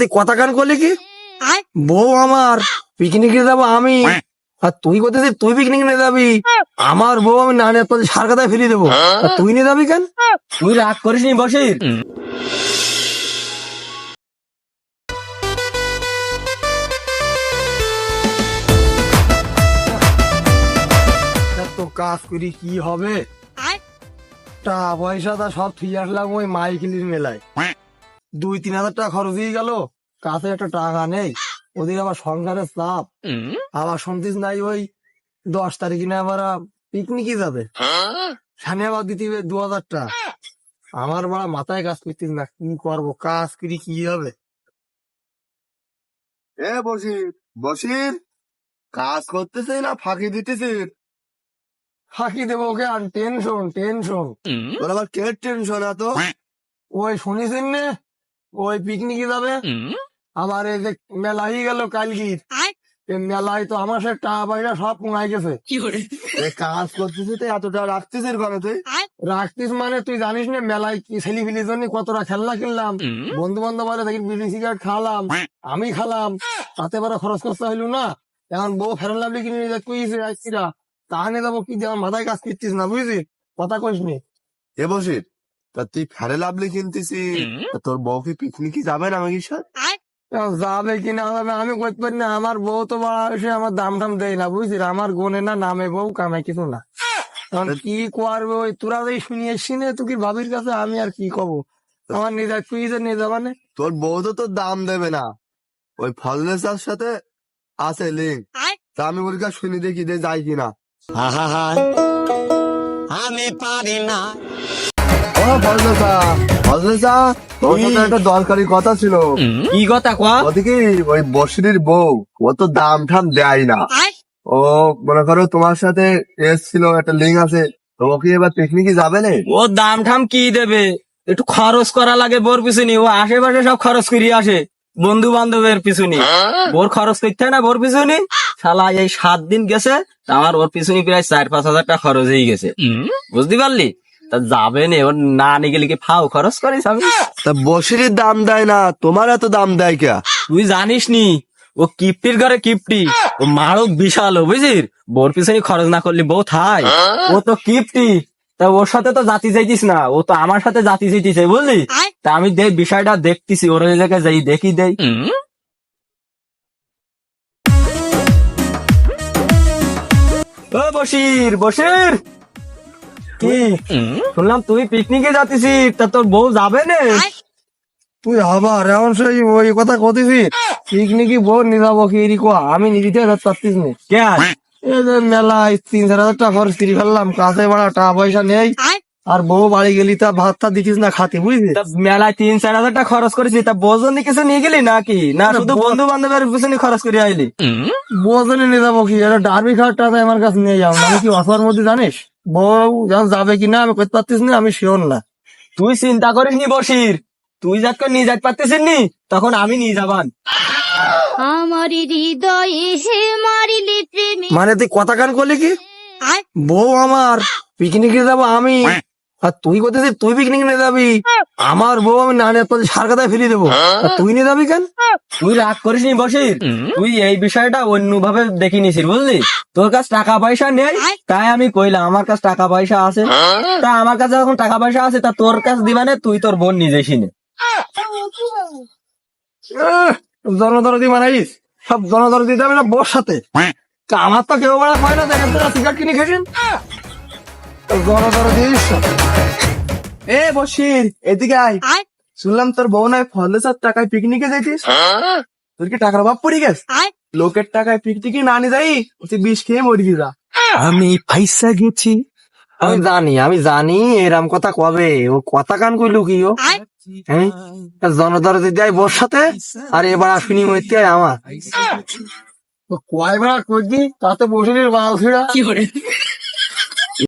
তুই কথা কান করলি কি? বউ আমার পিকনিকে যাবো আমি, আর তুই কোথায় তুই পিকনিক নিয়ে যাবি? আমার বউ আমি না নিয়ে তোর সার কথায় ফিরিয়ে দেবো, আর তুই নিয়ে যাবি কেন? তুই রাগ করিস নি বসির? তো কাজ করি কি হবে, টাকা পয়সাটা সব ঠিক আসলাম ওই মাইকিলির মেলায়, 2-3 হাজার টাকা খরচ হয়ে গেল, কাছে একটা টাকা নেই, ওদিকে আবার সংসারের চাপ, আবার শুনতিস নাই ওই 10 তারিখে না আবার পিকনিকে যাবে, সামনে আবার দিতে হবে 2,000 টাকা। আমার বড় মাথায় কাজ করতিস না, কি করবো, কাজ করি কি হবে? এ বসির বসির, কাজ করতেছে না ফাঁকি দিতেছে? ফাঁকি দেবো ওকে, আর টেনশন টেনশন। তোর আবার কে টেনশন এত? ওই শুনিসেন নে, ওই পিকনিকে যাবে, আবার এই যে মেলা হয়ে গেল কালকির, এই মেলায় তো আমার সে টাকা পয়সা সব কমাই গেছে। এ কাজ করতেছিস তো এতটা রাখতেছিস ঘরে তুই? রাখতিস মানে তুই জানিস না মেলায় কি ছেলে ফিলির জন্য কতটা খেলনা কিনলাম, বন্ধু বান্ধব বলে দেখি বিড়ি সিগারেট খালাম, আমি খালাম, তাতে বড় খরচ করতে হইলো না। এখন বউ ফেরন লাভলি কিনে নিয়ে যাচ্ছিরা আসছিরা, তাহলে যাবো কি আমার মাথায় কাজ করতিস না, বুঝলি? কথা কইস নি। এ বসির, তা তুই ফেরে লাভলি কিনতেছিস, তা তোর বউ কি পিকনিকে যাবে না আমাকে সাথে? এখন যাবে কিনা যাবে আমি করতে পারি না, আমার বউ তো বড় এসে আমার দাম টাম দেয় না, বুঝলি? আমার গোনে না নামে বউ কামে কিছু না। এখন কি করবে, ওই তোরা যদি শুনিয়ে শুনে তুই ভাবির কাছে আমি আর কি কব, আমার নিয়ে যা তুই যে নিয়ে যাবানে। তোর বউ তো তোর দাম দেবে না, ওই ফলনেসার সাথে আছে লিঙ্ক, তা আমি ওর কাছে শুনি দেখি দে যায় কিনা। আমি পারি না। ও ফলনেসা, ফলনেসা, তোর সাথে একটা দরকারি কথা ছিল। কি কথা কয়া? ওদিকে ওই বসিরের বউ, ও তো দাম ঠাম দেয় না, ও মনে করো তোমার সাথে এসছিল, একটা লিঙ্ক আছে, তো ও কি এবার পিকনিকে যাবে না? ও দাম ঠাম কি দেবে, একটু খরচ করা লাগে বোর পিছনে, ও আশেপাশে সব খরচ করিয়ে আসে বন্ধু বান্ধবের পিছনে, বোর খরচ করতে হয় না বোর পিছনে। শালা এই 7 দিন গেছে, তা আমার ওর পিছনে প্রায় 4-5 হাজার টাকা খরচ হয়ে গেছে, বুঝতে পারলি? তা যাবে না, ওর না নিয়ে গেলে কি ফাও খরচ করিস আমি? তা বসিরের দাম দেয় না, তোমার এত দাম দেয় কে? তুই জানিস নি, ও কিপ্টির ঘরে কিপ্টি, ও মারক বিশাল, বুঝিস? বোর পিছনে খরচ না করলে বউ থাই, ও তো কিপ্টি। তা ওর সাথে তো জাতি যাইতিস না, ও তো আমার সাথে জাতি যাইতিছে, বুঝলি? তা আমি দেখ বিষয়টা দেখতেছি, ওর ওই জায়গায় যাই দেখি দেই। ও বসির বসির, কি শুনলাম তুই পিকনিকে যাচ্ছিস, তা তোর বউ যাবে না? তুই আবার এমন সেই ওই কথা কতিছিস, পিকনিকে বউ নিয়ে যাবো কি আমি নিজে চাচ্ছিস নি কেন? এই যে মেলায় 3-4 হাজার টাকা খরচ করে ফেললাম, কাছে বাড়া টাকা পয়সা নেই, আর বউ বাড়ি গেলি তা ভাত টা দিছিস না খাতি, বুঝলি? মেলায় 3-4 হাজার টাকা খরচ করেছি, তা বোঝনি কিছু নিয়ে গেলি নাকি, না শুধু বন্ধু বান্ধবের পিছনে খরচ করে আইলি? বোঝনি নিয়ে যাবো কি, এটা ডারবি খাওয়ার টাকা আমার কাছে নিয়ে যাও, আমি কি অসবার মধ্যে জানিস? বউ যখন যাবে কিনা আমি করতে পারতিস না, আমি শিওর না। তুই চিন্তা করিস নি বসির, তুই যখন নিয়ে যাতে পারতেছিস নি, তখন আমি নিয়ে যাবান। আমার হৃদয়ে হে মারিলে প্রেমে। মানে তুই কথা কান করলি কি? বউ আমার পিকনিকে যাবো আমি, আর তুই কোথায় তুই পিকনিক নিয়ে যাবি? আমার বউ আমি না নিয়ে তোর সার কথায় ফিরিয়ে দেবো, আর তুই নিয়ে যাবি কেন? তুই রাগ করিস নি বসির, তুই এই বিষয়টা অন্যভাবে দেখে নিছিস, বুঝলি? তোর কাছে টাকা পয়সা নেই, তাই আমি কইলাম আমার কাছে টাকা পয়সা আছে, তা আমার কাছে যখন টাকা পয়সা আছে, তা তোর কাছে দিবানে, তুই তোর বোন নিজে কিনে। জনদরদি মানাইস, সব জনদরদি দিতে হবে না বোর সাথে, তা আমার তো কেউ বড় হয় না, দেখেন তোরা সিগারেট কিনে খেয়েছেন, জনদরদি। এ বসির, এদিকে আয়। শুনলাম তোর বউ নয় ফলেসার টাকায় পিকনিকে যাইতিস, তোর কি টাকার অভাব পড়ে গেছে? লোকের টাকায় পিকনিকে না নিয়ে যাই, তুই বিষ খেয়ে মরবি যা। আমি পয়সা গেছি, আমি জানি এরম কথা কবে, ও কথা কান কইলু কি ও? হ্যাঁ, জনদরদি দেয় বোর সাথে, আর এবার শুনি মইতে আমার কয়বার করছি, তাতে বসে বাল ছিড়া।